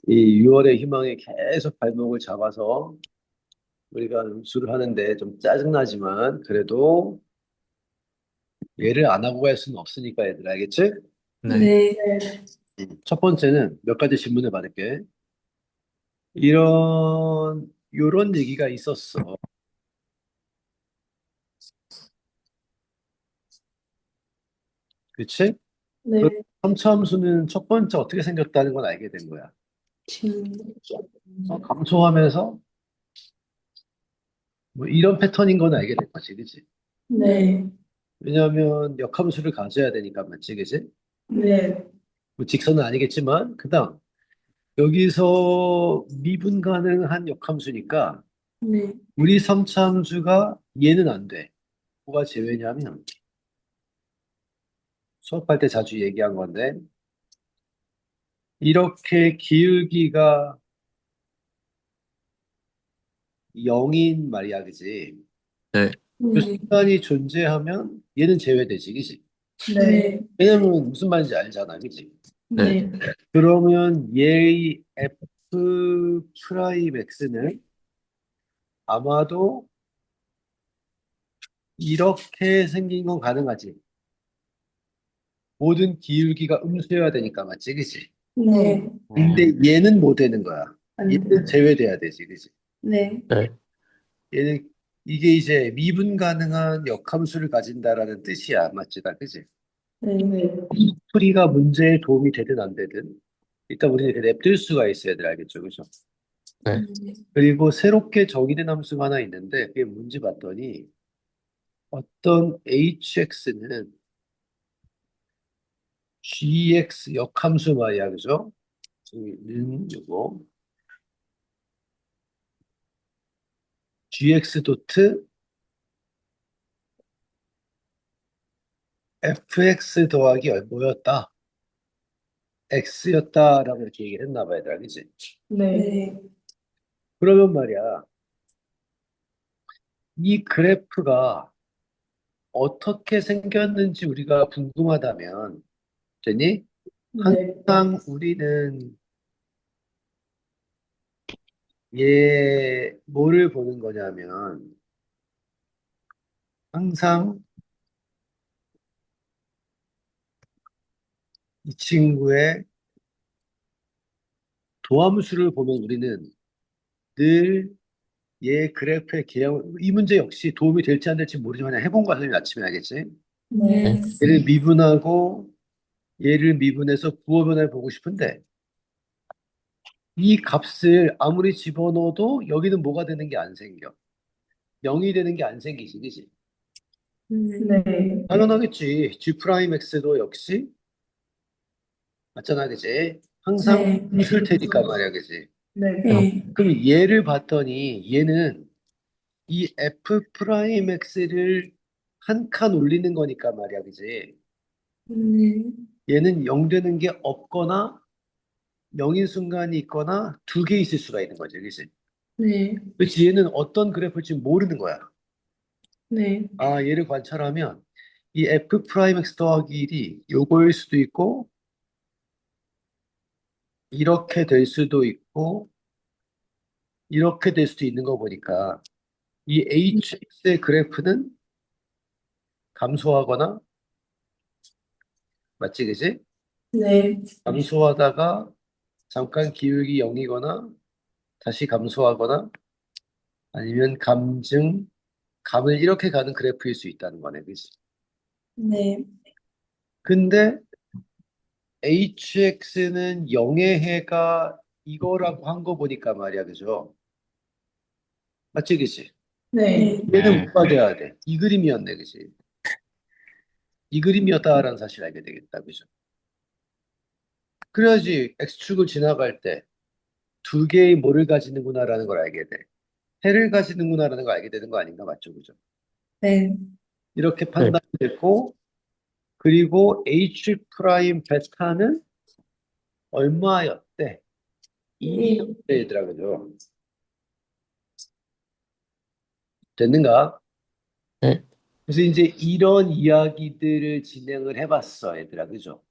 이 6월의 희망에 계속 발목을 잡아서 우리가 음수를 하는데 좀 짜증나지만 그래도 얘를 안 하고 갈 수는 없으니까 얘들 알겠지? 네. 네, 첫 번째는 몇 가지 질문을 받을게. 요런 얘기가 있었어. 그치? 그 네, 삼차함수는 첫 번째 어떻게 생겼다는 건 알게 된 거야. 지금, 감소하면서 뭐 이런 패턴인 건 알게 된 거지, 그치? 네, 왜냐하면 역함수를 가져야 되니까 맞지, 그치? 네, 뭐 직선은 아니겠지만, 그다음 여기서 미분 가능한 역함수니까 네, 우리 삼차함수가 얘는 안 돼. 뭐가 제외냐면 수업할 때 자주 얘기한 건데 이렇게 기울기가 0인 말이야, 그지? 네. 그 네, 순간이 존재하면 얘는 제외되지, 그지? 네, 왜냐면 무슨 말인지 알잖아, 그지? 네. 네, 그러면 얘의 f 프라임 x는 아마도 이렇게 생긴 건 가능하지. 모든 기울기가 음수여야 되니까 맞지, 그지? 네, 근데 얘는 못 되는 거야. 얘는 안, 제외돼야 되지, 그지? 네, 네. 얘는 이게 이제 미분 가능한 역함수를 가진다라는 뜻이야, 맞지, 다, 그지? 네, 네, 풀이가 문제에 도움이 되든 안 되든 일단 우리는 이렇게 냅둘 수가 있어야 돼, 알겠죠, 그죠? 네. 그리고 새롭게 정의된 함수가 하나 있는데 그게 뭔지 봤더니 어떤 hx는 gx 역함수 말이야, 그죠? 는 요거 gx 도트 fx 더하기 뭐였다? x였다라고 이렇게 얘기를 했나 봐야 돼, 그지? 네, 그러면 말이야, 이 그래프가 어떻게 생겼는지 우리가 궁금하다면, 되니? 네, 항상 우리는 얘 뭐를 보는 거냐면, 항상 이 친구의 도함수를 보면 우리는 늘 얘 그래프의 개형, 이 문제 역시 도움이 될지 안 될지 모르지만 그냥 해본 거야, 선생님 아침에 알겠지? 네, 네. 얘를 미분하고 얘를 미분해서 부호 변화를 보고 싶은데 이 값을 아무리 집어넣어도 여기는 뭐가 되는 게 안 생겨. 0이 되는 게 안 생기지, 그지? 네, 당연하겠지. G 프라임 X도 역시 맞잖아, 그지? 항상 네, 음수일 테니까 말이야, 그지? 네, 그럼 얘를 봤더니 얘는 이 F 프라임 X를 한 칸 올리는 거니까 말이야, 그지? 얘는 0 되는 게 없거나 0인 순간이 있거나 두 개 있을 수가 있는 거지, 그지? 네, 그렇지, 얘는 어떤 그래프일지 모르는 거야. 네, 아, 얘를 관찰하면 이 F 프라임 X 더하기 1이 요거일 수도 있고 이렇게 될 수도 있고 이렇게 될 수도 있는 거 보니까 이 HX의 그래프는 감소하거나 맞지, 그지? 네, 감소하다가 잠깐 기울기 0이거나 다시 감소하거나 아니면 감을 이렇게 가는 그래프일 수 있다는 거네, 그지? 네, 근데 HX는 0의 해가 이거라고 한 거 보니까 말이야, 그죠? 맞지, 그지? 네, 얘는 네. 뭐가 돼야 돼? 이 그림이었네, 그지? 이 그림이었다라는 사실을 알게 되겠다, 그죠? 그래야지 X축을 지나갈 때 두 개의 뭐를 가지는구나라는 걸 알게 돼. 해를 가지는구나라는 걸 알게 되는 거 아닌가, 맞죠, 그죠? 네, 이렇게 네. 판단이 됐고, 그리고 H 프라임 베타는 얼마였대? 2였대, 얘들아, 그죠? 됐는가? 네. 그래서 이제 이런 이야기들을 진행을 해봤어, 얘들아, 그죠?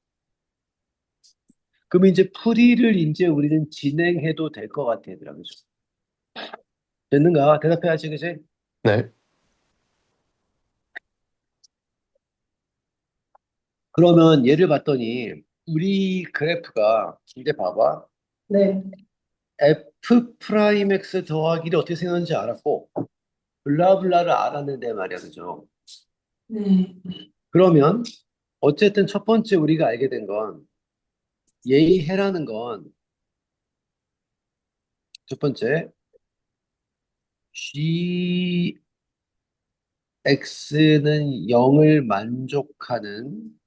그럼 이제 풀이를 이제 우리는 진행해도 될 것 같아, 얘들아. 그죠? 됐는가? 대답해야지, 그지? 네. 그러면 얘를 봤더니 우리 그래프가 이제 봐봐. 네. f 프라임 x 더하기를 어떻게 생각하는지 알았고 블라블라를 알았는데 말이야, 그죠? 네. 그러면 어쨌든 첫 번째 우리가 알게 된 건 예의해라는 건 첫 번째 gx는 0을 만족하는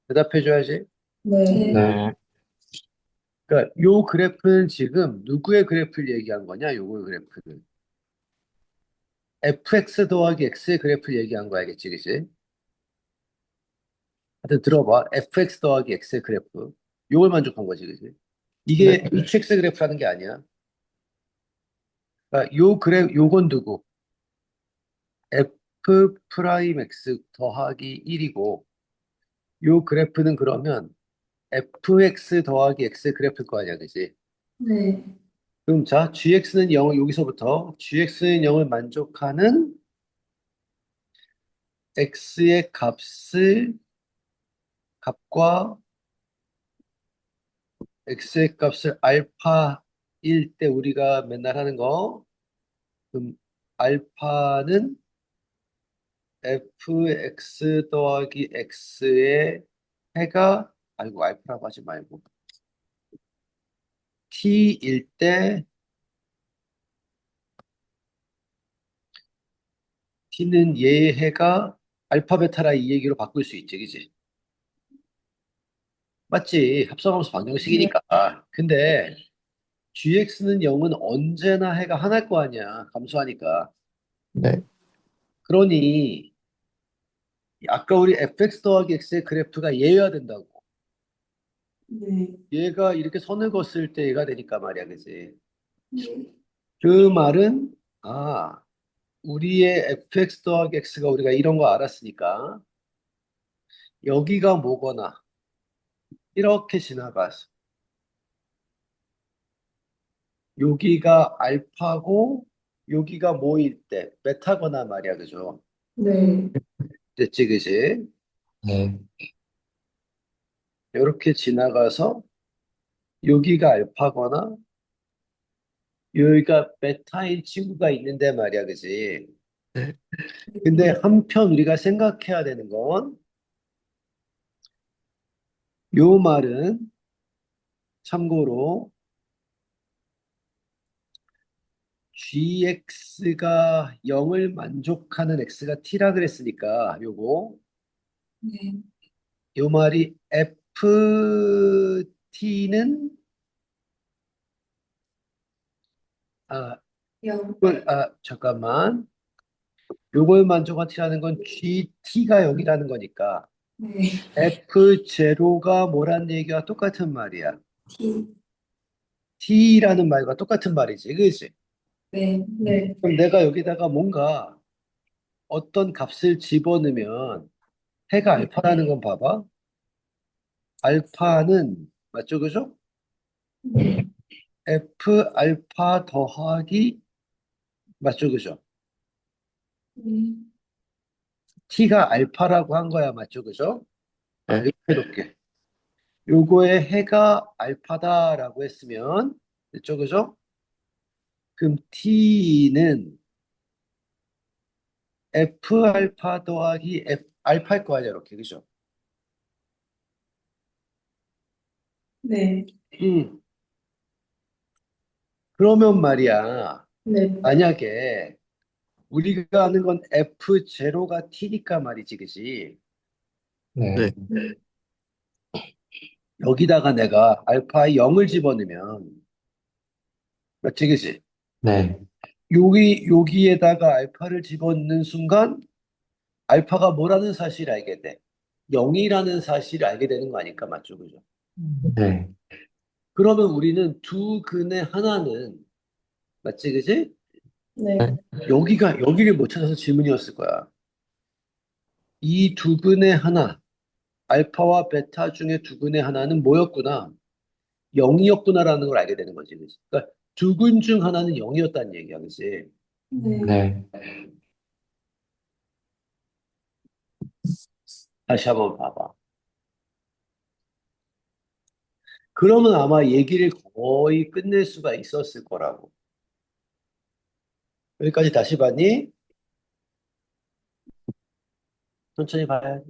대답해줘야지. 네. 네. 그러니까 요 그래프는 지금 누구의 그래프를 얘기한 거냐? 요거의 그래프는 fx 더하기 x의 그래프를 얘기한 거 알겠지, 그치? 하여튼 들어봐. fx 더하기 x의 그래프. 요걸 만족한 거지, 그치? 이게 네. hx 그래프라는 게 아니야. 그러니까 요 요건 누구? f 프라임 x 더하기 1이고 요 그래프는 그러면 fx 더하기 x의 그래프일 거 아니야, 그치? 네. 그럼 자, gx는 0을 여기서부터 gx는 0을 만족하는 x의 값과 x의 값을 알파일 때 우리가 맨날 하는 거, 그럼 알파는 fx 더하기 x의 해가, 아이고, 알파라고 하지 말고, t일 때, t는 얘의 해가 알파, 베타라 이 얘기로 바꿀 수 있지, 그지? 맞지? 합성함수 네. 방정식이니까. 근데 gx는 0은 언제나 해가 하나일 거 아니야, 감소하니까. 네. 그러니, 아까 우리 fx 더하기 x의 그래프가 얘여야 된다고. 네. 얘가 이렇게 선을 그었을 때 얘가 되니까 말이야, 그지? 네. 그 말은, 우리의 fx 더하기 x가 우리가 이런 거 알았으니까, 여기가 뭐거나, 이렇게 지나가서, 여기가 알파고, 여기가 뭐일 때, 베타거나 말이야, 그죠? 네. 됐지, 그지? 네. 이렇게 지나가서, 여기가 알파거나, 여기가 베타인 친구가 있는데 말이야, 그지? 네. 근데 한편 우리가 생각해야 되는 건, 요 말은 참고로 gx가 0을 만족하는 x가 t라 그랬으니까 요거 네. 요 말이 ft는 영. 잠깐만, 요걸 만족한 t라는 건 gt가 0이라는 거니까 네. f0가 뭐란 얘기와 똑같은 말이야. T. t라는 말과 똑같은 말이지, 그지? 네. 네. 그럼 내가 여기다가 뭔가 어떤 값을 집어넣으면 해가 알파라는 건 봐봐. 알파는 맞죠, 그죠? 네. F 알파 더하기 맞죠, 그죠? 네. T가 알파라고 한 거야, 맞죠, 그죠? 네. 이렇게 해놓을게. 요거의 해가 알파다라고 했으면 됐죠, 그죠? 그럼 T는 F 알파 더하기 F 알파일 거 아니야, 이렇게, 그죠? 네. 음, 그러면 말이야, 네. 만약에 우리가 아는 건 F0가 T니까 말이지, 그지? 네. 여기다가 내가 알파에 0을 집어넣으면 맞지, 그지? 네. 여기에다가 알파를 집어넣는 순간 알파가 뭐라는 사실을 알게 돼. 0이라는 사실을 알게 되는 거 아닐까, 맞죠, 그죠? 네. 그러면 우리는 두 근의 하나는 맞지, 그지? 네. 여기를 못 찾아서 질문이었을 거야. 이 두 근의 하나, 알파와 베타 중에 두근의 하나는 뭐였구나? 0이었구나라는 걸 알게 되는 거지. 그치? 그러니까 두근 중 하나는 0이었다는 얘기야. 그치? 네. 네, 다시 한번 봐봐. 그러면 아마 얘기를 거의 끝낼 수가 있었을 거라고. 여기까지 다시 봤니? 천천히 봐야지.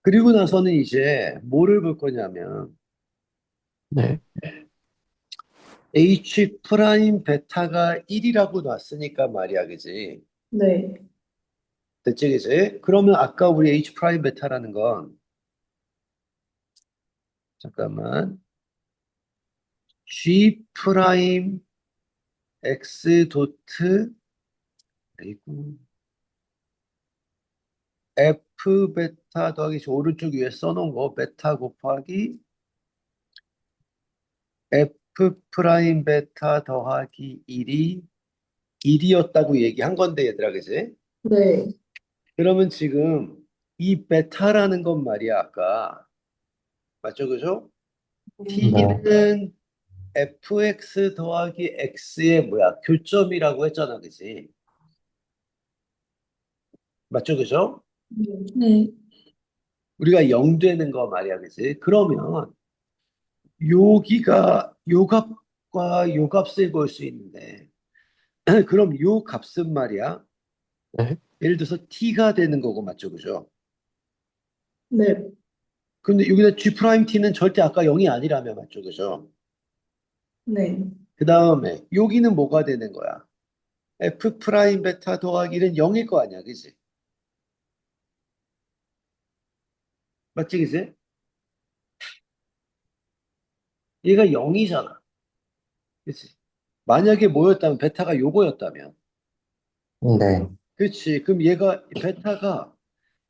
그리고 나서는 이제 뭐를 볼 거냐면 네, H 프라임 베타가 1이라고 놨으니까 말이야, 그지? 네. 됐지, 그지? 그러면 아까 우리 H 프라임 베타라는 건 잠깐만 G 프라임 X 도트 아이고 F 베타 더하기 저 오른쪽 위에 써놓은 거 베타 곱하기 F 프라임 베타 더하기 1이었다고 얘기한 건데 얘들아, 그지? 네. 그러면 지금 이 베타라는 건 말이야, 아까 맞죠, 그죠? 네, t는 fx 더하기 x의 뭐야 교점이라고 했잖아, 그지? 맞죠, 그죠? 네. 우리가 0 되는 거 말이야, 그지? 그러면 여기가 요 값과 요 값을 볼 수 있는데 그럼 요 값은 말이야 네, 예를 들어서 t가 되는 거고 맞죠, 그죠? 네. 근데 여기다 g 프라임 t는 절대 아까 0이 아니라며 맞죠, 그죠? 네. 그 다음에 여기는 뭐가 되는 거야? f 프라임 베타 더하기는 0일 거 아니야, 그지? 맞지, 그지? 얘가 0이잖아. 그치? 만약에 뭐였다면, 베타가 요거였다면. 네, 그치? 그럼 얘가, 베타가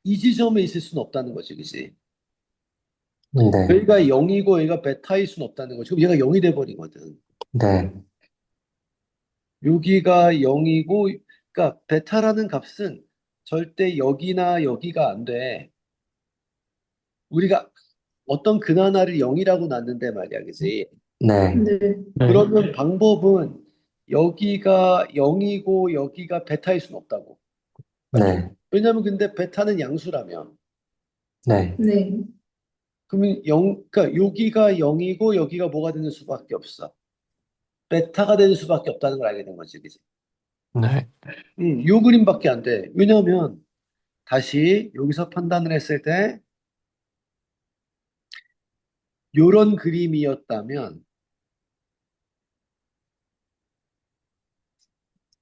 이 지점에 있을 수는 없다는 거지, 그치? 네, 여기가 0이고 얘가 베타일 수는 없다는 거지. 그럼 얘가 0이 돼버리거든. 네, 여기가 0이고, 그러니까 베타라는 값은 절대 여기나 여기가 안 돼. 우리가 어떤 근 하나를 0이라고 놨는데 말이야, 그치? 네, 네. 네, 그러면 방법은 여기가 0이고 여기가 베타일 수는 없다고. 맞죠? 네, 왜냐면 근데 베타는 양수라면. 네, 네. 그러면 그러니까 여기가 0이고 여기가 뭐가 되는 수밖에 없어. 베타가 되는 수밖에 없다는 걸 알게 된 거지, 그지? 네, 요 그림밖에 안 돼. 왜냐면 다시 여기서 판단을 했을 때 요런 그림이었다면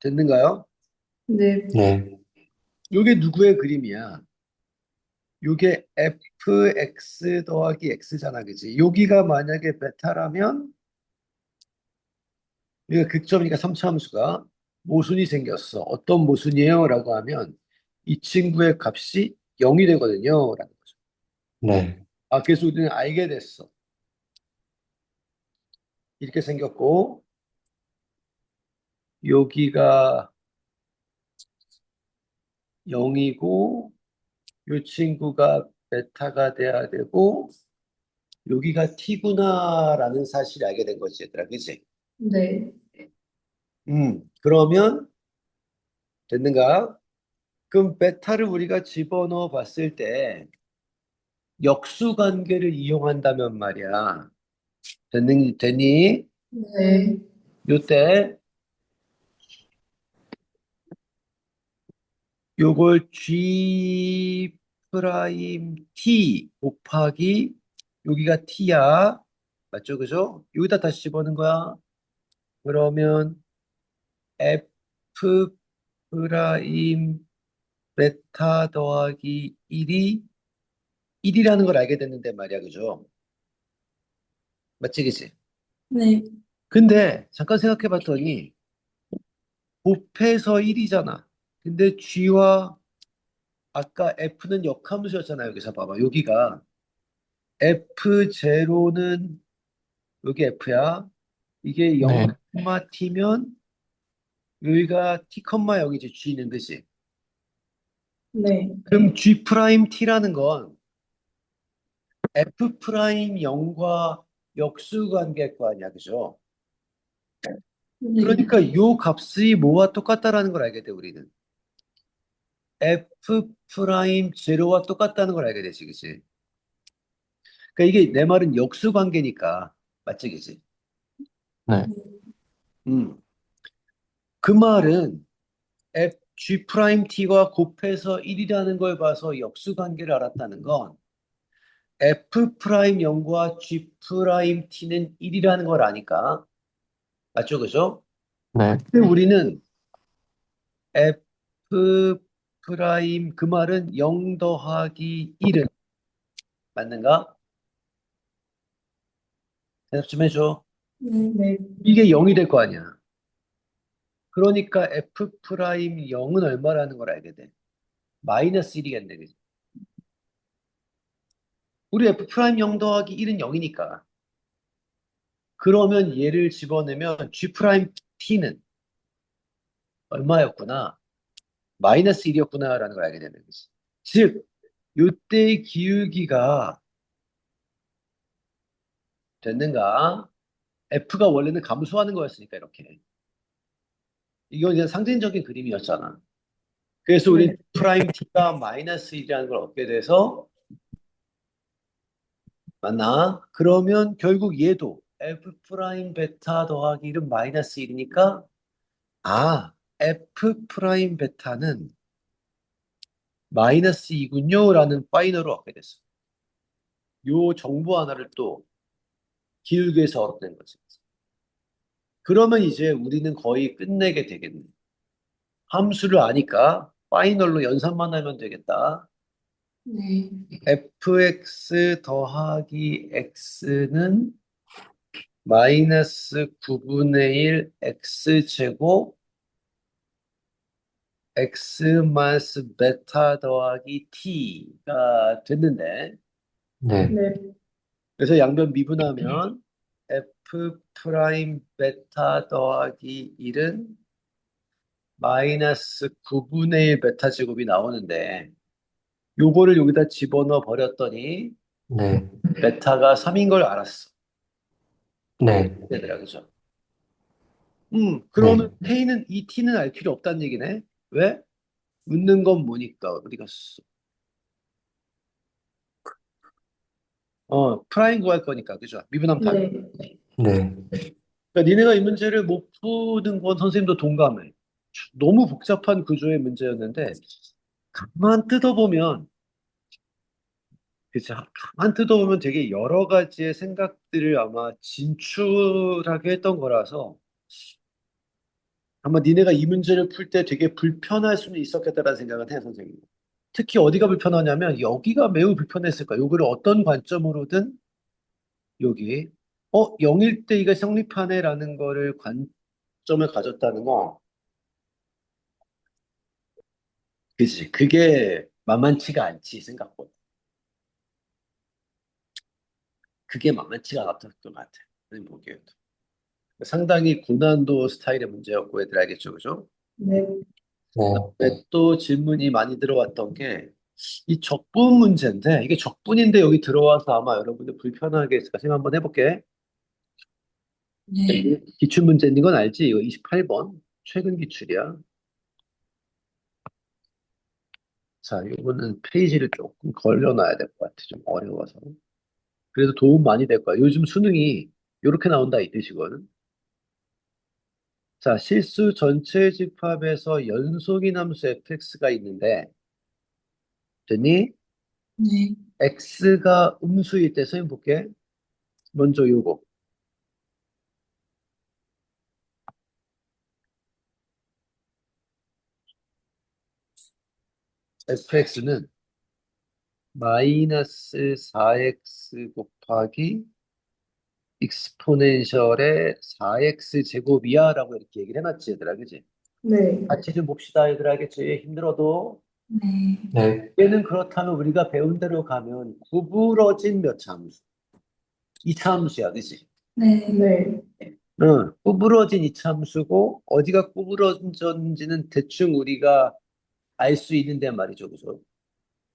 됐는가요? 네. 네, 요게 누구의 그림이야? 요게 fx 더하기 x잖아, 그지? 여기가 만약에 베타라면 여기가 극점이니까 삼차함수가 모순이 생겼어. 어떤 모순이에요? 라고 하면 이 친구의 값이 0이 되거든요. 라는 거죠. 네, 아, 그래서 우리는 알게 됐어. 이렇게 생겼고 여기가 0이고 이 친구가 베타가 돼야 되고 여기가 t구나라는 사실을 알게 된 거지, 얘들아. 그치? 네. 그러면 됐는가? 그럼 베타를 우리가 집어넣어 봤을 때 역수 관계를 이용한다면 말이야. 됐니? 네. 요때 요걸 G 프라임 T 곱하기 여기가 T야. 맞죠? 그죠? 여기다 다시 집어넣는 거야. 그러면 F 프라임 베타 더하기 1이라는 걸 알게 됐는데 말이야. 그죠? 맞지, 그지? 네. 근데 잠깐 생각해 봤더니 곱해서 1이잖아. 근데 G와 아까 F는 역함수였잖아요. 여기서 봐봐. 여기가 F0는 여기 F야. 이게 네, 0,t면 여기가 t, 0이지 g는 그지? 네. 그럼 g 프라임 t라는 건 f 프라임 0과 역수 관계일 거 아니야, 그죠? 네. 그러니까 요 값이 뭐와 똑같다라는 걸 알게 돼, 우리는. f 프라임 제로와 똑같다는 걸 알게 되지, 그지? 그러니까 이게 내 말은 역수 관계니까, 맞지, 그지? 네, 음. 그 말은 g 프라임 t가 곱해서 1이라는 걸 봐서 역수 관계를 알았다는 건 f 프라임 0과 g 프라임 t는 1이라는 걸 아니까, 맞죠, 그죠? 네, 근데 우리는 f 프라임 그 말은 0 더하기 1은 맞는가? 대답 좀 해줘. 네. 이게 0이 될 거 아니야. 그러니까 f 프라임 0은 얼마라는 걸 알게 돼. 마이너스 1이겠네, 그지? 우리 f 프라임 0 더하기 1은 0이니까. 그러면 얘를 집어넣으면 g 프라임 t는 얼마였구나? 마이너스 1이었구나라는 걸 알게 되는 거지. 즉, 요때의 기울기가 됐는가? f가 원래는 감소하는 거였으니까 이렇게. 이건 그냥 상징적인 그림이었잖아. 그래서 우리 네. 프라임 t가 마이너스 1이라는 걸 얻게 돼서 맞나? 그러면 결국 얘도 f 프라임 베타 더하기 1은 마이너스 1이니까 아, f 프라임 베타는 마이너스 2군요 라는 파이널을 얻게 됐어. 요 정보 하나를 또 기울기에서 얻어낸 거지. 그러면 이제 우리는 거의 끝내게 되겠네. 함수를 아니까 파이널로 연산만 하면 되겠다. 네. fx 더하기 x는 마이너스 9분의 1 x제곱 x 마이너스 베타 더하기 t가 됐는데 네, 네. 그래서 양변 미분하면 f 프라임 베타 더하기 1은 마이너스 9분의 1 베타 제곱이 나오는데 요거를 여기다 집어넣어 버렸더니 네, 베타가 3인 걸 알았어. 네, 되더라, 그죠? 네, 그러면 t는 이 t는 알 필요 없다는 얘기네. 왜? 묻는 건 뭐니까 어디 갔어? 프라임 구할 거니까, 그죠? 미분하면 답이. 네. 네, 그러니까 니네가 이 문제를 못 푸는 건 선생님도 동감해. 너무 복잡한 구조의 문제였는데 가만 뜯어보면, 그치? 가만 뜯어보면 되게 여러 가지의 생각들을 아마 진출하게 했던 거라서 아마 니네가 이 문제를 풀 때 되게 불편할 수는 있었겠다라는 생각을 해, 선생님. 특히 어디가 불편하냐면 여기가 매우 불편했을 거야. 요거를 어떤 관점으로든 여기 0일 때 이가 성립하네라는 거를 관점을 가졌다는 거. 그지? 그게 만만치가 않지, 생각보다. 그게 만만치가 않았던 것 같아. 선생님 보기에도. 상당히 고난도 스타일의 문제였고 애들 알겠죠, 그죠? 네. 네, 그다음에 또 질문이 많이 들어왔던 게 이 적분 문제인데 이게 적분인데 여기 들어와서 아마 여러분들 불편하게 했을까 생각 한번 해볼게. 네. 기출 문제인 건 알지? 이거 28번 최근 기출이야. 자, 이거는 페이지를 조금 걸려놔야 될 것 같아. 좀 어려워서. 그래도 도움 많이 될 거야. 요즘 수능이 이렇게 나온다 이 뜻이거든. 자, 실수 전체 집합에서 연속인 함수 fx가 있는데 됐니? 네. x가 음수일 때 선생님 볼게. 먼저 요거. fx는 마이너스 4x 곱하기 익스포넨셜의 4x 제곱이야 라고 이렇게 얘기를 해놨지 얘들아, 그지? 네. 같이 좀 봅시다 얘들아, 알겠지? 힘들어도 네. 네, 얘는 그렇다면 우리가 배운 대로 가면 구부러진 몇 차 함수? 2차 함수야, 그지? 네. 네. 구부러진 이참수고 어디가 구부러졌는지는 대충 우리가 알 수 있는데 말이죠, 그죠?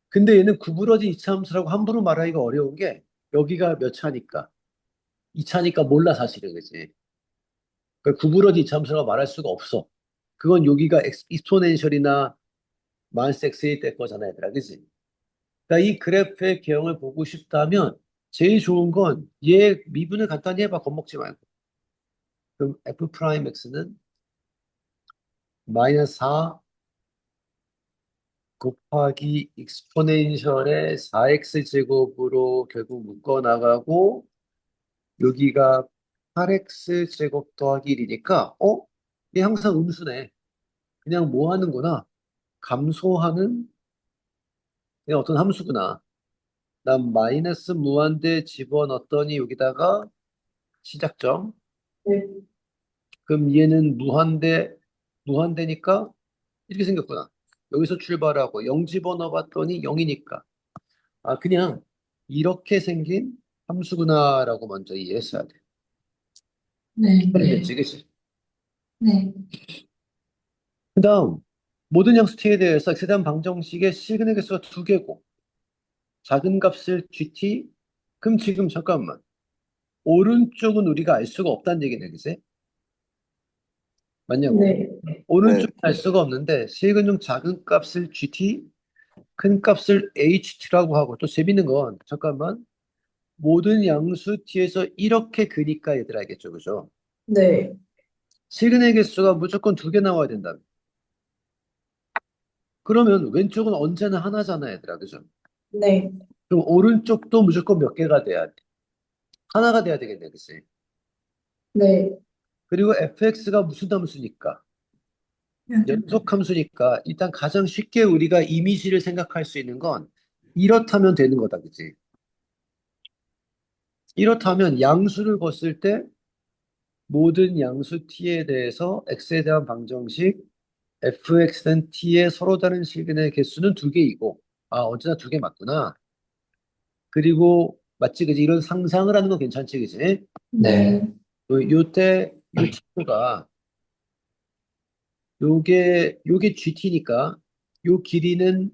근데 얘는 구부러진 이참수라고 함부로 말하기가 어려운 게 여기가 몇 차니까 2차니까 몰라 사실은 그지? 그러니까 구부러진 이참수라고 말할 수가 없어. 그건 여기가 익스포넨셜이나 마이너스 x일 때 거잖아, 얘들아, 그지? 그러니까 이 그래프의 개형을 보고 싶다면 제일 좋은 건 얘 미분을 간단히 해봐, 겁먹지 말고. 그럼 f 프라임 x는 마이너스 4 곱하기 익스포넨셜의 4x 제곱으로 결국 묶어 나가고 여기가 8x 제곱 더하기 1이니까 얘 항상 음수네. 그냥 뭐 하는구나. 감소하는 그냥 어떤 함수구나. 난 마이너스 무한대 집어넣었더니 여기다가 시작점. 네. 그럼 얘는 무한대니까 이렇게 생겼구나. 여기서 출발하고 0 집어넣어봤더니 0이니까. 아, 그냥 이렇게 생긴 함수구나라고 먼저 이해했어야 돼. 네. 그렇지, 그치? 네. 그 다음, 모든 양수 t에 대해서 x에 대한 방정식의 실근의 개수가 두 개고, 작은 값을 gt, 그럼 지금 잠깐만. 오른쪽은 우리가 알 수가 없다는 얘기네, 그치? 맞냐고. 네. 오른쪽은 알 수가 없는데, 실근 중 작은 값을 gt, 큰 값을 ht라고 하고, 또 재밌는 건, 잠깐만. 모든 양수 t에서 이렇게 그니까 얘들 알겠죠, 그죠? 네. 실근의 개수가 무조건 두 개 나와야 된다. 그러면 왼쪽은 언제나 하나잖아, 얘들아, 그죠? 네. 그럼 오른쪽도 무조건 몇 개가 돼야 돼? 하나가 돼야 되겠네, 그치? 네. 그리고 fx가 무슨 함수니까? 연속 함수니까 일단 가장 쉽게 우리가 이미지를 생각할 수 있는 건 이렇다면 되는 거다, 그치? 이렇다면 양수를 봤을 때 모든 양수 t에 대해서 x에 대한 방정식 fx는 t의 서로 다른 실근의 개수는 두 개이고 아, 언제나 두 개 맞구나. 그리고 맞지, 그지? 이런 상상을 하는 건 괜찮지, 그지? 네. 요때 요 친구가 요게 GT니까 요 길이는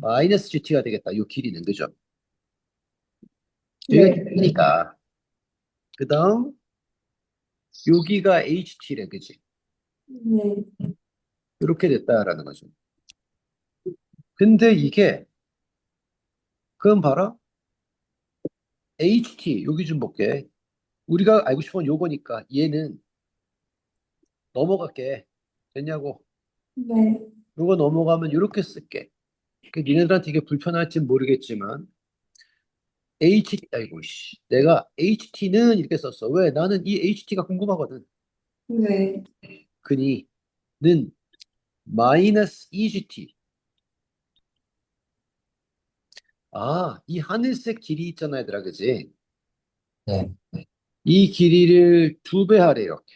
마이너스 GT가 되겠다. 요 길이는 그죠? 여기가 네. GT니까 그 다음 여기가 HT래, 그지? 네. 이렇게 됐다라는 거죠. 근데 이게 그럼 봐라. HT 여기 좀 볼게. 우리가 알고 싶은 건 요거니까 얘는 넘어갈게. 됐냐고? 네. 요거 넘어가면 이렇게 쓸게. 니네들한테 이게 불편할지 모르겠지만 아이고, 씨. 내가 HT는 이렇게 썼어. 왜? 나는 이 HT가 궁금하거든. 네. 는 마이너스 EGT. 아, 이 하늘색 길이 있잖아, 얘들아, 그지? 네, 이 길이를 두 배 하래, 이렇게.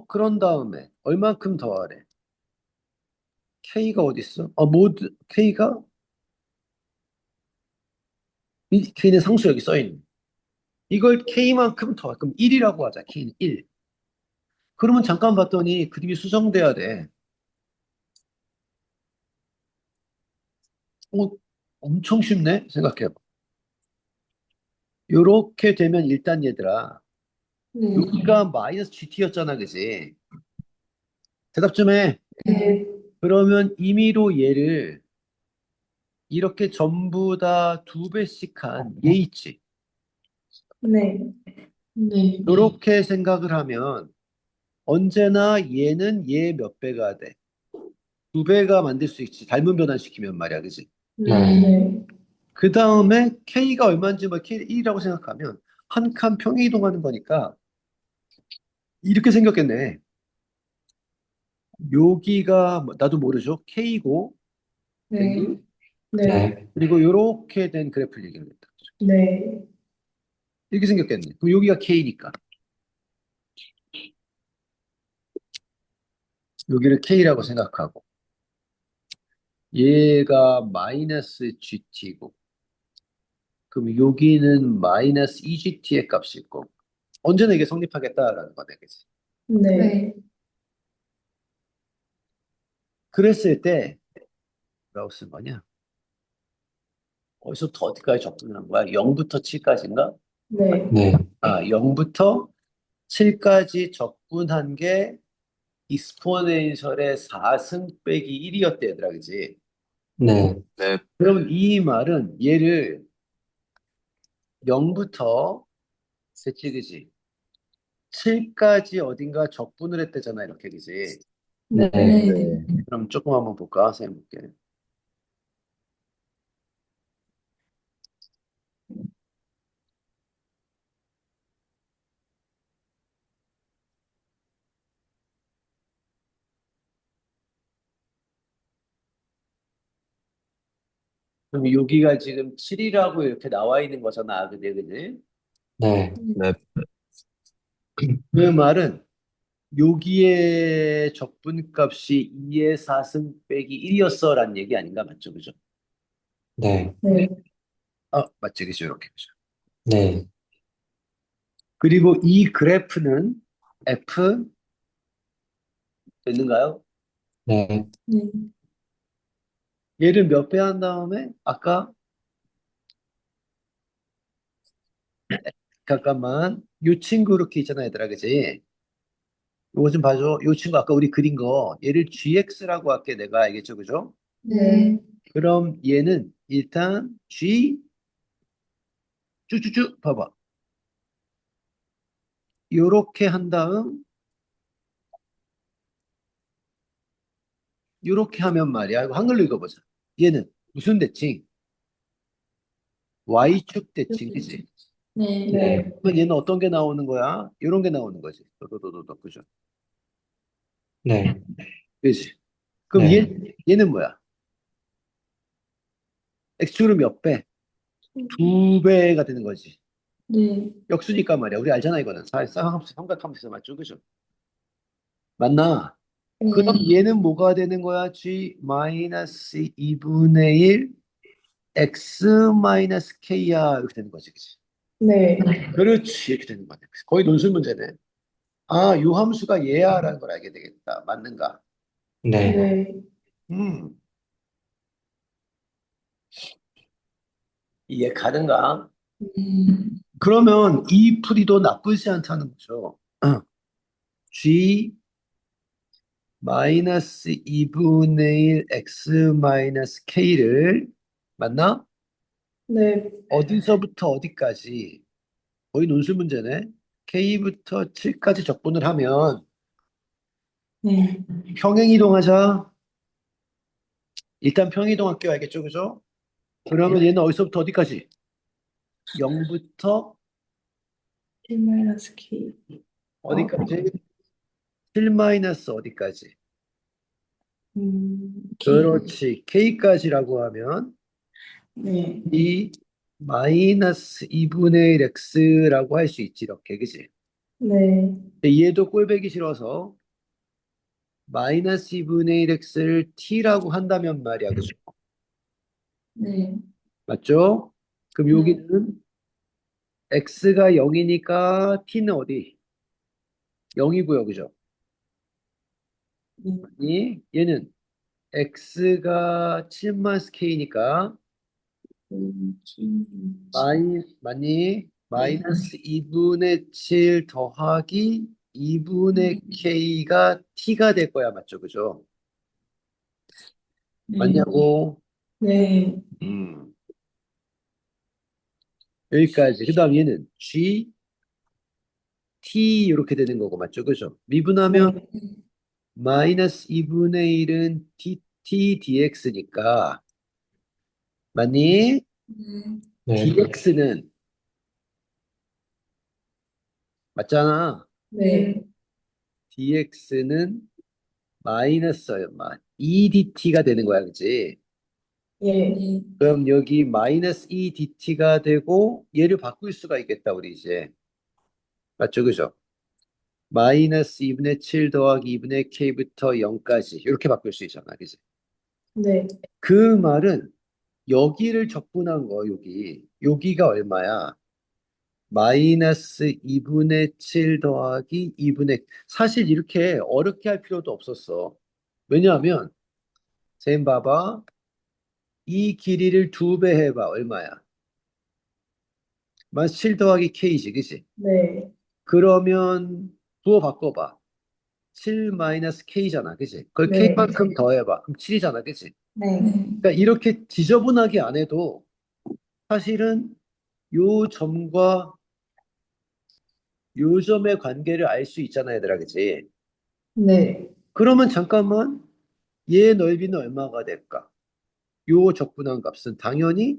그런 다음에 얼만큼 더 하래? K가 어디 있어? K가? 이 K는 상수 여기 써있네. 이걸 K만큼 더, 그럼 1이라고 하자, K는 1. 그러면 잠깐 봤더니 그림이 수정돼야 돼. 어, 엄청 쉽네? 생각해봐. 요렇게 되면 일단 얘들아, 네. 여기가 마이너스 GT였잖아, 그지? 대답 좀 해. 네. 그러면 임의로 얘를 이렇게 전부 다 두 배씩 한 얘 있지. 네. 네. 이렇게 생각을 하면 언제나 얘는 얘 몇 배가 돼? 두 배가 만들 수 있지. 닮은 변환시키면 말이야, 그지? 네, 네. 그 다음에 K가 얼마인지 뭐 K 1이라고 생각하면 한 칸 평행 이동하는 거니까 이렇게 생겼겠네. 여기가 나도 모르죠. K고 네. 네. 네, 그리고 이렇게 된 그래프를 얘기합니다. 네. 이렇게 생겼겠네. 그럼 여기가 K니까 여기를 K라고 생각하고 얘가 마이너스 GT고 그럼 여기는 마이너스 2gt의 값이 있고 언제나 이게 성립하겠다라는 거네, 그치? 네. 그랬을 때 뭐라고 쓴 거냐? 어디서부터 어디까지 접근한 거야? 0부터 7까지인가? 네. 네, 0부터 7까지 접근한 게 익스포넨셜의 4승 빼기 1이었대, 얘들아, 그지? 네, 그럼 이 말은 얘를 0부터 됐지, 그지? 7까지 어딘가 적분을 했대잖아, 이렇게, 그지? 네, 그럼 조금 한번 볼까? 선생님 볼게. 그럼 여기가 지금 7이라고 이렇게 나와 있는 거잖아, 그지, 그지? 네, 그 말은 여기에 적분값이 2의 4승 빼기 1이었어 라는 얘기 아닌가? 맞죠? 그죠? 네, 네. 맞지? 그죠? 이렇게. 그죠? 네, 그리고 이 그래프는 F 됐는가요? 네, 네. 얘를 몇 배 한 다음에 아까 잠깐만 요 친구 이렇게 있잖아 얘들아 그지? 요거 좀 봐줘. 요 친구 아까 우리 그린 거 얘를 GX라고 할게 내가 알겠죠? 그죠? 네. 그럼 얘는 일단 G 쭈쭈쭈 봐봐. 요렇게 한 다음 요렇게 하면 말이야. 이거 한글로 읽어보자. 얘는 무슨 대칭? Y축 대칭, 그지? 네. 네, 그러면 얘는 어떤 게 나오는 거야? 이런 게 나오는 거지. 도도도도도, 그죠? 네, 그지? 그럼 네, 얘는 뭐야? X축으로 몇 배? 두 배가 되는 거지. 네. 역수니까 말이야. 우리 알잖아, 이거는. 쌍함수, 삼각함수 맞죠? 그죠? 맞나? 그럼 네. 얘는 뭐가 되는 거야? G 마이너스 2분의 1 X 마이너스 K야. 이렇게 되는 거지, 그지? 네. 그렇지. 이렇게 되는 거네. 거의 논술 문제네. 요 함수가 얘야라는 걸 알게 되겠다. 맞는가? 네, 네. 음, 이해 가는가? 그러면 이 풀이도 나쁘지 않다는 거죠. G 마이너스 2분의 1 X 마이너스 K를 맞나? 네. 어디서부터 어디까지? 거의 논술 문제네. K부터 7까지 적분을 하면 네. 평행이동하자. 일단 평행이동할게요. 알겠죠? 그죠? 그러면 얘는 어디서부터 어디까지? 0부터 1 마이너스 K. 어디까지? 7 마이너스 어디까지? K. 그렇지. K까지라고 하면 네. 이 마이너스 2분의 1 X라고 할 수 있지. 이렇게. 그지? 네. 근데 얘도 꼴배기 싫어서 마이너스 2분의 1 X를 T라고 한다면 말이야. 그죠? 네. 맞죠? 그럼 네. 여기는 X가 0이니까 T는 어디? 0이고요. 그죠? 네. 아니, 얘는 X가 7 마이너스 K니까 맞니? 마이너스 2분의 7 더하기 2분의 K가 T가 될 거야. 맞죠? 그죠? 네. 맞냐고? 네. 음, 여기까지. 그 다음 얘는 G, T 이렇게 되는 거고. 맞죠? 그죠? 미분하면 네. 마이너스 2분의 1은 dt dx니까 맞니? 네, dx는 맞잖아. 네. dx는 마이너스 얼마? 2dt가 되는 거야. 그지? 예. 그럼 여기 마이너스 2dt가 되고 얘를 바꿀 수가 있겠다. 우리 이제. 맞죠? 그죠? 마이너스 2분의 7 더하기 2분의 k부터 0까지 이렇게 바꿀 수 있잖아. 그지? 네. 그 말은 여기를 적분한 거, 여기. 여기가 얼마야? 마이너스 2분의 7 더하기 2분의 사실 이렇게 어렵게 할 필요도 없었어. 왜냐하면 쌤 봐봐. 이 길이를 2배 해봐. 얼마야? 마이너스 7 더하기 k지, 그치? 네. 그러면 부호 바꿔봐. 7 마이너스 k잖아, 그치? 그걸 네. k만큼 더해봐. 그럼 7이잖아, 그치? 네. 그러니까 이렇게 지저분하게 안 해도 사실은 요 점과 요 점의 관계를 알 수 있잖아, 얘들아, 그치? 네. 그러면 잠깐만, 얘 넓이는 얼마가 될까? 요 적분한 값은 당연히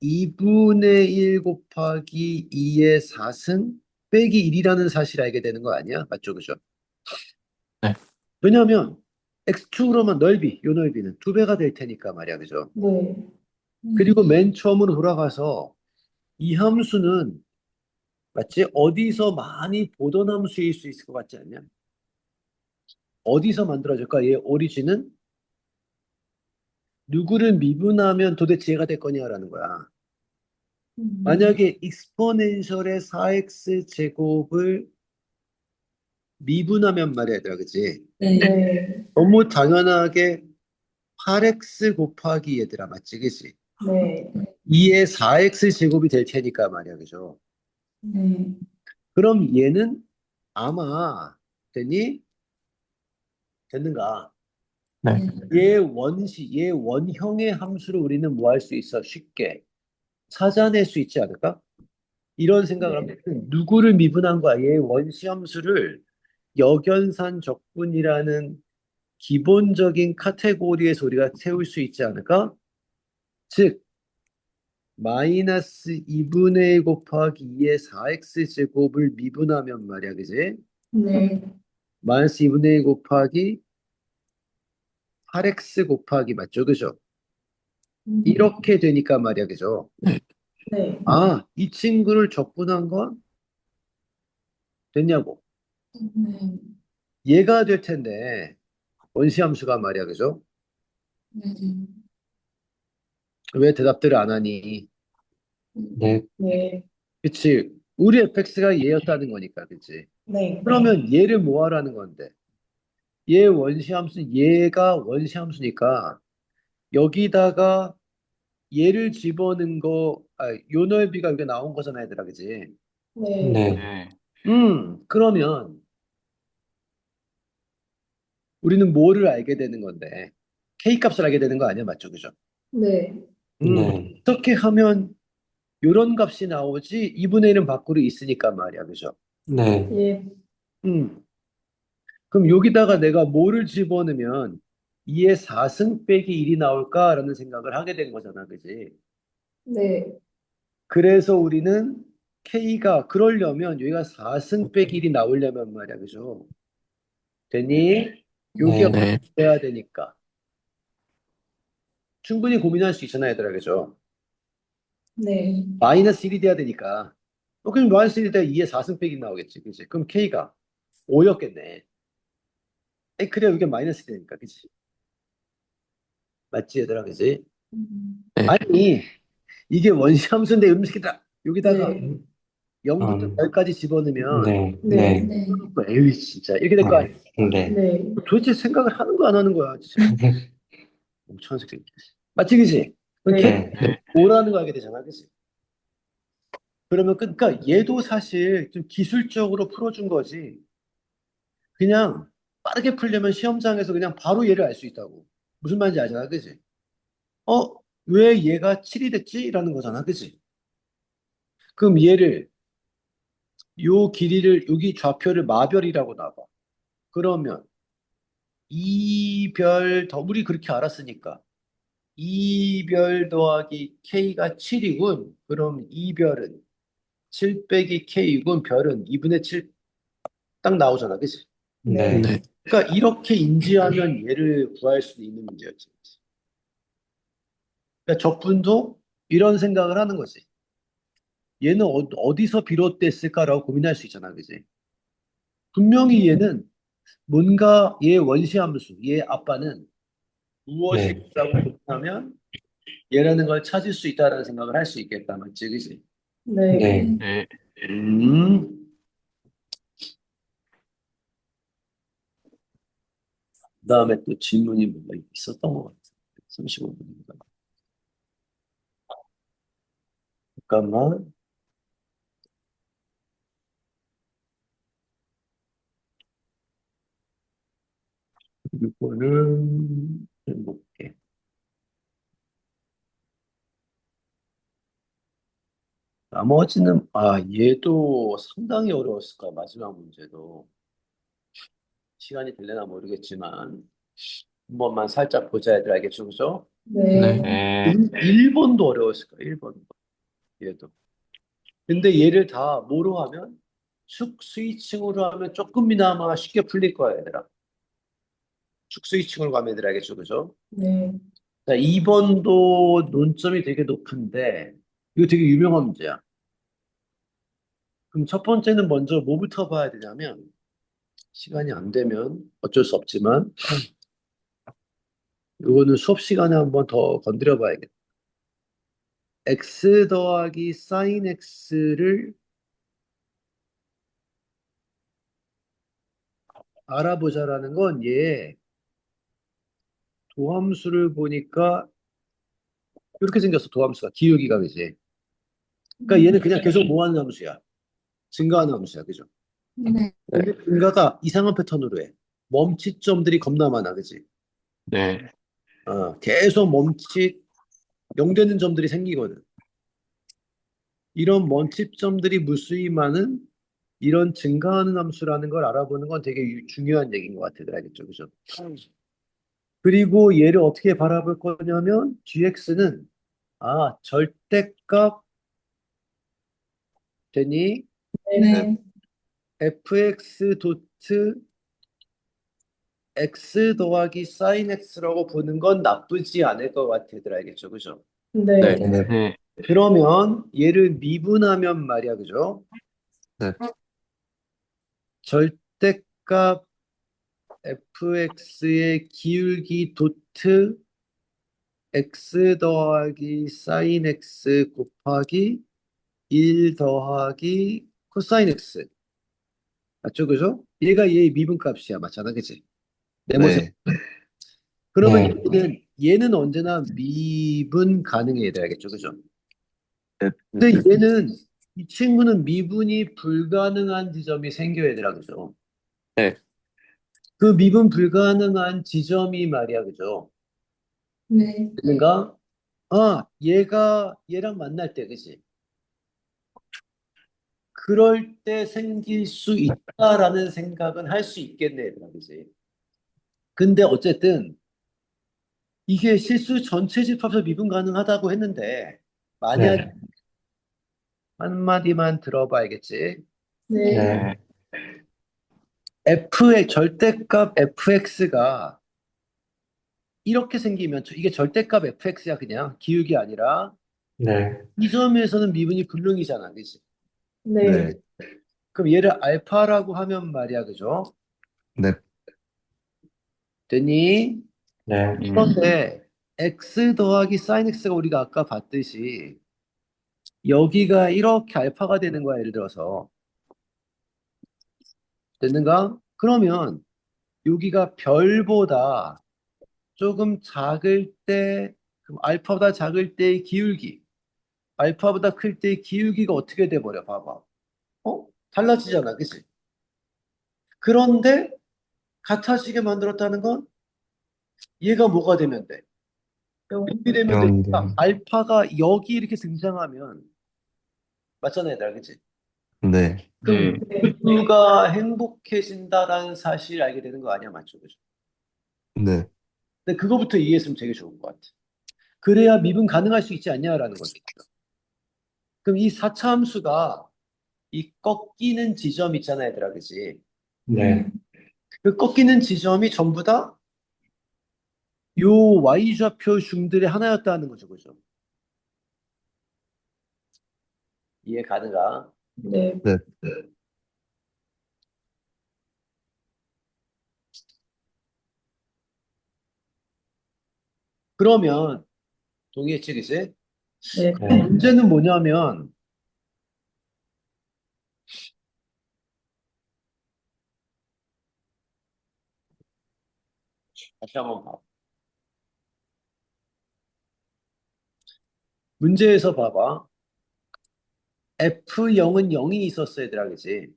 2분의 1 곱하기 2의 4승 빼기 1이라는 사실을 알게 되는 거 아니야? 맞죠, 그죠? 네. 왜냐하면 x축으로만 넓이, 요 넓이는 2배가 될 테니까 말이야, 그죠? 네. 그리고 맨 처음으로 돌아가서 이 함수는 맞지? 어디서 많이 보던 함수일 수 있을 것 같지 않냐? 어디서 만들어질까? 얘 오리진은 누구를 미분하면 도대체 얘가 될 거냐라는 거야. 만약에 익스포넨셜의 4x 제곱을 미분하면 말이야, 얘들아, 그치? 네. 네. 너무 당연하게 8x 곱하기 얘들아, 맞지, 그치? 네. 2의 4x 제곱이 될 테니까 말이야, 그죠? 네. 그럼 얘는 아마 되니? 됐는가? 네. 얘 원형의 함수를 우리는 뭐 할 수 있어? 쉽게 찾아낼 수 있지 않을까? 이런 생각을 네. 하면 누구를 미분한 거야? 얘 원시 함수를 역연산 적분이라는 기본적인 카테고리에서 우리가 세울 수 있지 않을까? 즉, 마이너스 2분의 1 곱하기 2의 4x 제곱을 미분하면 말이야, 그지? 네. 마이너스 2분의 1 곱하기 8x 곱하기 맞죠, 그죠? 이렇게 되니까 말이야, 그죠? 네. 아, 이 친구를 적분한 건 됐냐고. 네. 얘가 될 텐데, 원시함수가 말이야, 그죠? 네. 왜 대답들을 안 하니? 네. 네. 그치? 우리 fx가 얘였다는 거니까, 그치? 네. 그러면 얘를 뭐 하라는 건데? 얘 원시함수, 얘가 원시함수니까, 여기다가 얘를 집어넣은 거, 요 넓이가 여기 나온 거잖아, 얘들아, 그치? 네. 네. 그러면 우리는 뭐를 알게 되는 건데? k 값을 알게 되는 거 아니야, 맞죠, 그죠? 네. 네. 어떻게 하면 요런 값이 나오지? 2분의 1은 밖으로 있으니까 말이야, 그죠? 네. 예. 음. 그럼 여기다가 내가 뭐를 집어넣으면 2의 4승 빼기 1이 나올까라는 생각을 하게 된 거잖아, 그지? 네. 그래서 우리는 K가 그러려면 여기가 4승 빼기 1이 나오려면 말이야, 그죠? 되니? 여기가 네. 네. 돼야 되니까. 충분히 고민할 수 있잖아, 얘들아, 그죠? 네. 마이너스 1이 돼야 되니까. 그럼 마이너스 1이 돼야 2의 4승 빼기 나오겠지, 그지? 그럼 K가 5였겠네. 그래, 여기가 마이너스 되니까, 그지? 맞지, 얘들아, 그지? 네. 아니, 이게 원시함수인데 음식이다. 여기다가 네. 0부터 10까지 집어넣으면 네. 네. 네. 네. 에이 진짜 이렇게 될 거 아니야. 네. 네. 도대체 생각을 하는 거 안 하는 거야. 진짜 멍청한 새끼. 맞지 그지? 이렇게 네. 네. 뭐라는 거 알게 되잖아. 그지? 그러면 그러니까 얘도 사실 좀 기술적으로 풀어준 거지. 그냥 빠르게 풀려면 시험장에서 그냥 바로 얘를 알 수 있다고. 무슨 말인지 알잖아. 그지? 어? 왜 얘가 7이 됐지? 라는 거잖아. 그지? 그럼 얘를 요 길이를 여기 좌표를 마별이라고 놔봐. 그러면 이별 더 우리 그렇게 알았으니까 이별 더하기 k가 7이군. 그럼 이별은 7 빼기 k이군. 별은 2분의 7 딱 나오잖아. 그치? 네. 네. 그러니까 이렇게 인지하면 얘를 구할 수 있는 문제였지. 그러니까 적분도 이런 생각을 하는 거지. 얘는 어디서 비롯됐을까라고 고민할 수 있잖아. 그지? 분명히 얘는 뭔가 얘 원시함수, 얘 아빠는 네. 무엇일까라고 고민하면 얘라는 걸 찾을 수 있다라는 생각을 할 수 있겠다. 맞지? 그지? 네. 네. 네. 음. 그다음에 또 질문이 뭐가 있었던 것 같아. 35분인가. 잠깐만. 이거는 해볼게. 나머지는 얘도 상당히 어려웠을 거야. 마지막 문제도 시간이 될려나 모르겠지만 한 번만 살짝 보자 얘들 알겠죠, 그죠? 네. 네. 1번도 어려웠을 거야. 1번도 얘도. 근데 얘를 다 뭐로 하면 축 스위칭으로 하면 조금이나마 쉽게 풀릴 거야, 얘들아. 축 스위칭으로 가면 얘들 알겠죠, 그죠? 네. 자, 2번도 논점이 되게 높은데 이거 되게 유명한 문제야. 그럼 첫 번째는 먼저 뭐부터 봐야 되냐면 시간이 안 되면 어쩔 수 없지만 이거는 수업 시간에 한번 더 건드려 봐야겠다. x 더하기 sin x를 알아보자라는 건 얘 도함수를 보니까 이렇게 생겼어. 도함수가 기울기가 그지. 그러니까 얘는 그냥 계속 뭐 하는 함수야? 증가하는 함수야. 그죠? 네. 근데 증가가 이상한 패턴으로 해. 멈칫점들이 겁나 많아. 그지? 네. 계속 멈칫 0 되는 점들이 생기거든. 이런 멈칫점들이 무수히 많은 이런 증가하는 함수라는 걸 알아보는 건 되게 중요한 얘기인 것 같아요. 알겠죠? 그죠? 그리고 얘를 어떻게 바라볼 거냐면 gx는 절대값 되니 네. fx 도트 x 더하기 sin x라고 보는 건 나쁘지 않을 것 같아들 알겠죠? 그죠? 네. 네. 네. 그러면 얘를 미분하면 말이야, 그죠? 네. 절대값 fx의 기울기 도트 x 더하기 sin x 곱하기 1 더하기 코사인 x 맞죠? 그죠? 얘가 얘의 미분값이야. 맞잖아. 그치? 네모세. 네. 그러면 네. 얘는 언제나 미분 가능해야 돼야겠죠. 그죠? 네. 근데 얘는 이 친구는 미분이 불가능한 지점이 생겨야 되라 그죠? 네. 그 미분 불가능한 지점이 말이야. 그죠? 네. 그러니까 얘가 얘랑 만날 때 그지? 그럴 때 생길 수 있다라는 생각은 할 수 있겠네, 얘들아. 그지? 근데 어쨌든 이게 실수 전체 집합에서 미분 가능하다고 했는데 만약 네. 한마디만 들어봐야겠지. 네. 네. f의 절대값 fx가 이렇게 생기면 이게 절대값 fx야 그냥 기울기 아니라 네. 이 점에서는 미분이 불능이잖아, 그지? 네. 그럼 얘를 알파라고 하면 말이야, 그죠? 네. 됐니? 네. 그런데 x 더하기 sin x가 우리가 아까 봤듯이 여기가 이렇게 알파가 되는 거야, 예를 들어서. 됐는가? 그러면 여기가 별보다 조금 작을 때, 그럼 알파보다 작을 때의 기울기, 알파보다 클 때의 기울기가 어떻게 돼버려? 봐봐. 달라지잖아, 그치? 그런데 같아지게 만들었다는 건 얘가 뭐가 되면 돼? 0이 되면 돼. 그러니까 영원히. 알파가 여기 이렇게 등장하면 맞잖아, 얘들아, 그치? 네. 그럼 네. 네. 모두가 행복해진다라는 사실을 알게 되는 거 아니야, 맞죠? 그죠? 네. 근데 그거부터 이해했으면 되게 좋은 것 같아. 그래야 미분 가능할 수 있지 않냐라는 거죠. 그럼 이 4차 함수가 이 꺾이는 지점 있잖아, 얘들아, 그지? 네. 그 꺾이는 지점이 전부 다 요 y좌표 중들의 하나였다는 거죠, 그죠? 이해 가능가? 네. 네. 그러면 동의했지, 그지? 네. 네. 문제는 뭐냐면, 다시 한번 봐. 문제에서 봐봐. F0은 0이 있었어, 얘들아, 그지?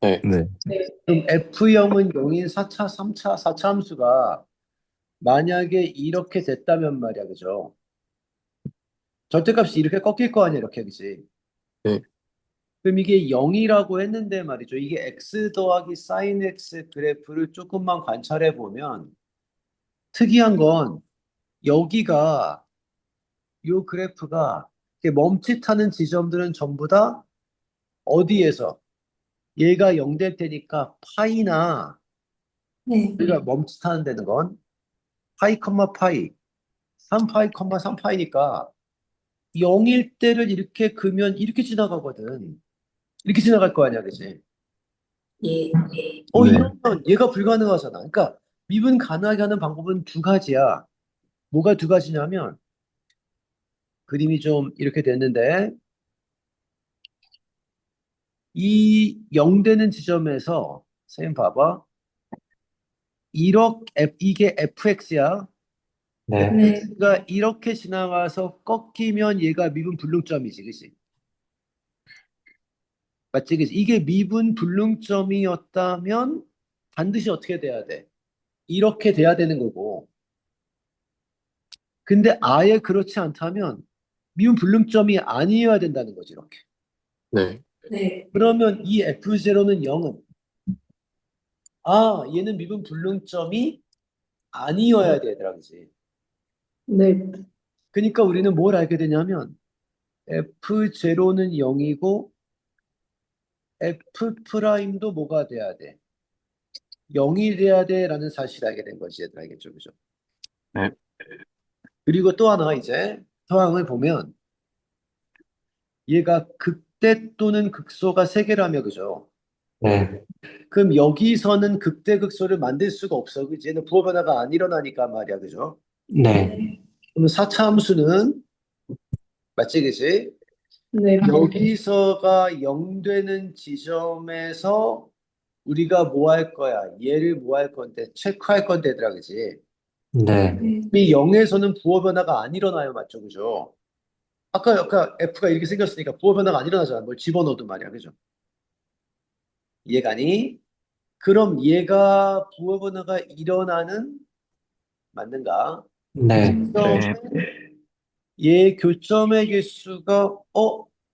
네. 네. 네. 그럼 F0은 0인 4차, 3차, 4차 함수가 만약에 이렇게 됐다면 말이야, 그죠? 절대값이 이렇게 꺾일 거 아니야, 이렇게, 그지? 네. 그럼 이게 0이라고 했는데 말이죠. 이게 x 더하기 sin x 그래프를 조금만 관찰해 보면 특이한 건 여기가 요 그래프가 이렇게 멈칫하는 지점들은 전부 다 어디에서 얘가 0 될 때니까 파이나 네. 우리가 멈칫하는 데는 건 파이 컴마 파이 3파이 컴마 3파이니까 0일 때를 이렇게 그면 이렇게 지나가거든. 이렇게 지나갈 거 아니야, 그치? 예. 네. 이러면 얘가 불가능하잖아. 그러니까 미분 가능하게 하는 방법은 두 가지야. 뭐가 두 가지냐면 그림이 좀 이렇게 됐는데 이 0 되는 지점에서 선생님 봐봐. 이게 fx야. 네. 네. fx가 이렇게 지나가서 꺾이면 얘가 미분 불능점이지, 그치? 맞지, 그치? 이게 미분 불능점이었다면 반드시 어떻게 돼야 돼? 이렇게 돼야 되는 거고. 근데 아예 그렇지 않다면 미분 불능점이 아니어야 된다는 거지, 이렇게. 네. 네. 그러면 이 F0는 0은 얘는 미분 불능점이 아니어야 되더라, 그지? 네. 그러니까 우리는 뭘 알게 되냐면 F0는 0이고 F 프라임도 뭐가 돼야 돼? 0이 돼야 돼라는 사실을 알게 된 거지, 얘들 알겠죠, 그죠? 네. 그리고 또 하나 이제 상황을 보면 얘가 극대 또는 극소가 세 개라며, 그죠? 네. 그럼 여기서는 극대 극소를 만들 수가 없어, 그지? 얘는 부호 변화가 안 일어나니까 말이야, 그죠? 네. 그럼 4차 함수는 맞지, 그지? 네. 여기서가 0 되는 지점에서 우리가 뭐 할 거야? 얘를 뭐 할 건데? 체크할 건데, 얘들아, 그지? 네. 이 0에서는 부호 변화가 안 일어나요, 맞죠, 그죠? 아까 F가 이렇게 생겼으니까 부호 변화가 안 일어나잖아. 뭘 집어넣어도 말이야, 그죠? 이해가니? 그럼 얘가 부호 변화가 일어나는 맞는가? 네. 그다음에 얘 교점의 개수가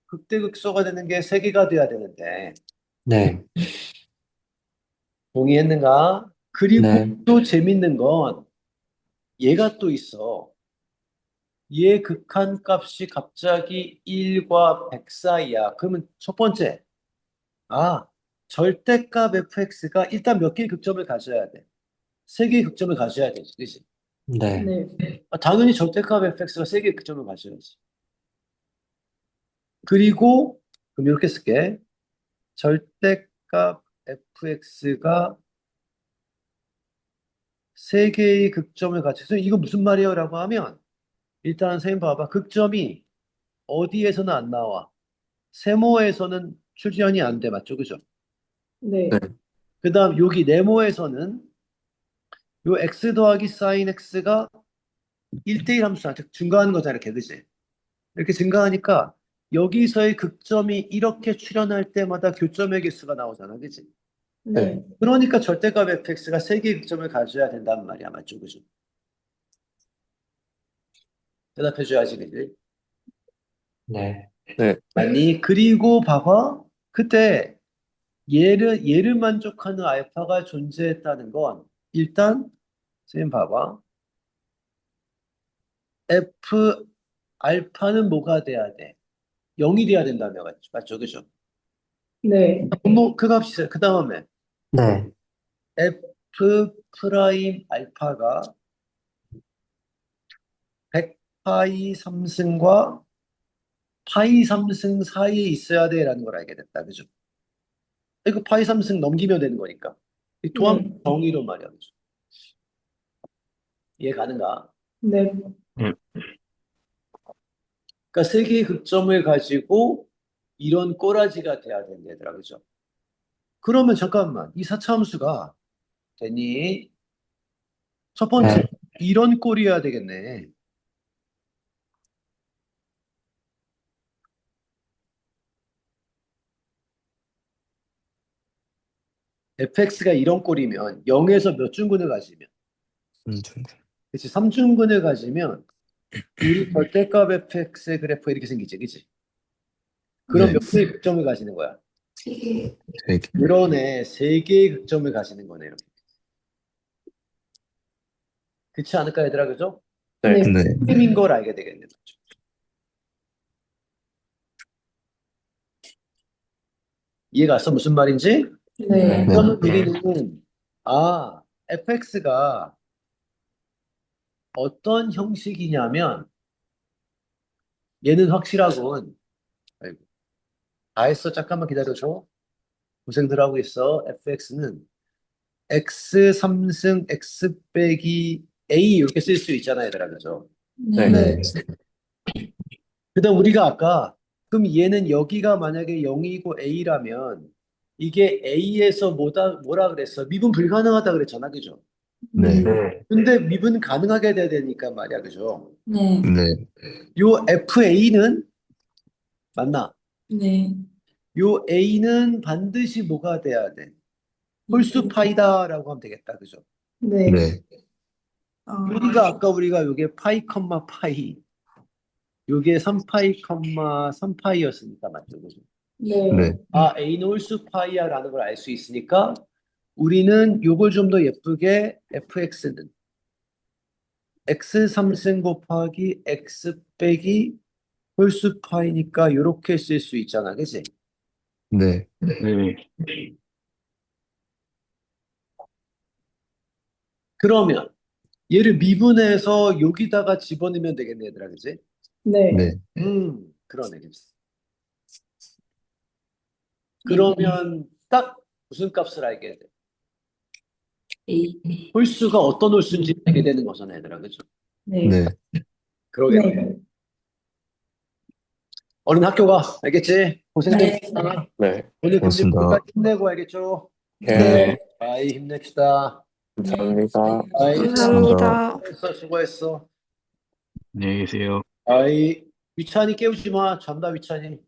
극대극소가 되는 게 3개가 돼야 되는데 네. 동의했는가? 그리고 네. 또 재밌는 건 얘가 또 있어. 얘 극한값이 갑자기 1과 100 사이야. 그러면 첫 번째, 아, 절대값 fx가 일단 몇 개의 극점을 가져야 돼. 3개의 극점을 가져야 되지, 그지? 네. 네. 당연히 절대값 fx가 3개의 극점을 가져야지. 그리고 그럼 이렇게 쓸게. 절대값 fx가 3개의 극점을 가져서 이거 무슨 말이에요? 라고 하면 일단 선생님 봐봐. 극점이 어디에서는 안 나와. 세모에서는 출현이 안 돼. 맞죠? 그죠? 네. 네. 그 다음 여기 네모에서는 요 x 더하기 sin x가 1대1 함수한테 증가하는 거잖아. 이렇게 그지? 이렇게 증가하니까 여기서의 극점이 이렇게 출현할 때마다 교점의 개수가 나오잖아. 그지? 네. 그러니까 절대값 fx가 3개의 극점을 가져야 된단 말이야. 맞죠? 그죠? 대답해줘야지. 그지? 네. 네. 맞니? 그리고 봐봐. 그때 얘를 만족하는 알파가 존재했다는 건 일단 선생님 봐봐. F 알파는 뭐가 돼야 돼? 0이 돼야 된다며. 맞죠? 그죠? 네. 그 값이 있어요. 그 다음에 네. F 프라임 알파가 100파이 3승과 파이 3승 사이에 있어야 돼라는 걸 알게 됐다. 그죠? 이거 파이 3승 넘기면 되는 거니까. 이 도함 네. 정의로 말이야. 그죠? 이해 가는가? 네. 음. 그러니까 세 개의 극점을 가지고 이런 꼬라지가 돼야 된다, 얘들아. 그죠? 그러면 잠깐만. 이 사차함수가 되니? 첫 번째, 네. 이런 꼴이어야 되겠네. fx가 이런 꼴이면 0에서 몇 중근을 가지면? 그치, 3중근을 가지면 우리 절대값 fx의 그래프가 이렇게 생기지, 그치? 그럼 네. 몇 개의 극점을 가지는 거야? 되게 그러네, 세 개의 극점을 가지는 거네, 이렇게. 그렇지 않을까, 얘들아, 그죠? 네. 네. 힘인 걸 알게 되겠네. 이해가 갔어? 무슨 말인지? 네. 그러면 우리는, fx가 어떤 형식이냐면, 얘는 확실하군. 아이고, 다 했어. 잠깐만 기다려줘. 고생들 하고 있어. fx는 x 3승 x 빼기 a 이렇게 쓸 수 있잖아, 얘들아, 그죠? 네. 네. 그다음 우리가 아까 그럼 얘는 여기가 만약에 0이고 a라면 이게 a에서 뭐라 그랬어? 미분 불가능하다 그랬잖아, 그죠? 네. 근데 미분 가능하게 돼야 되니까 말이야, 그죠? 네. 네. 요 fa는 맞나? 네. 요 a는 반드시 뭐가 돼야 돼? 홀수 파이다라고 하면 되겠다, 그죠? 네. 네. 우리가 요게 파이 컴마 파이 요게 3파이 컴마 3파이였으니까 맞죠, 그죠? 네. 네. a는 홀수 파이야라는 걸 알 수 있으니까 우리는 요걸 좀 더 예쁘게 fx는 x 3승 곱하기 x 빼기 홀수 파이니까 요렇게 쓸 수 있잖아, 그치? 네. 그러면 얘를 미분해서 여기다가 집어넣으면 되겠네, 얘들아, 그치? 네. 네. 그러네, 그치? 그러면 딱 무슨 값을 알게 돼? A. 홀수가 어떤 홀수인지 알게 되는 거잖아, 얘들아, 그죠? 네. 네. 그러겠네. 네. 얼른 학교 가, 알겠지? 고생들 네. 했잖아. 네. 오늘 고맙습니다. 금요일까지 힘내고, 알겠죠? 네. 아이, 힘냅시다. 감사합니다. 아이, 감사합니다. 수고했어. 안녕히 계세요. 아이, 위찬이 깨우지 마. 잔다, 위찬이.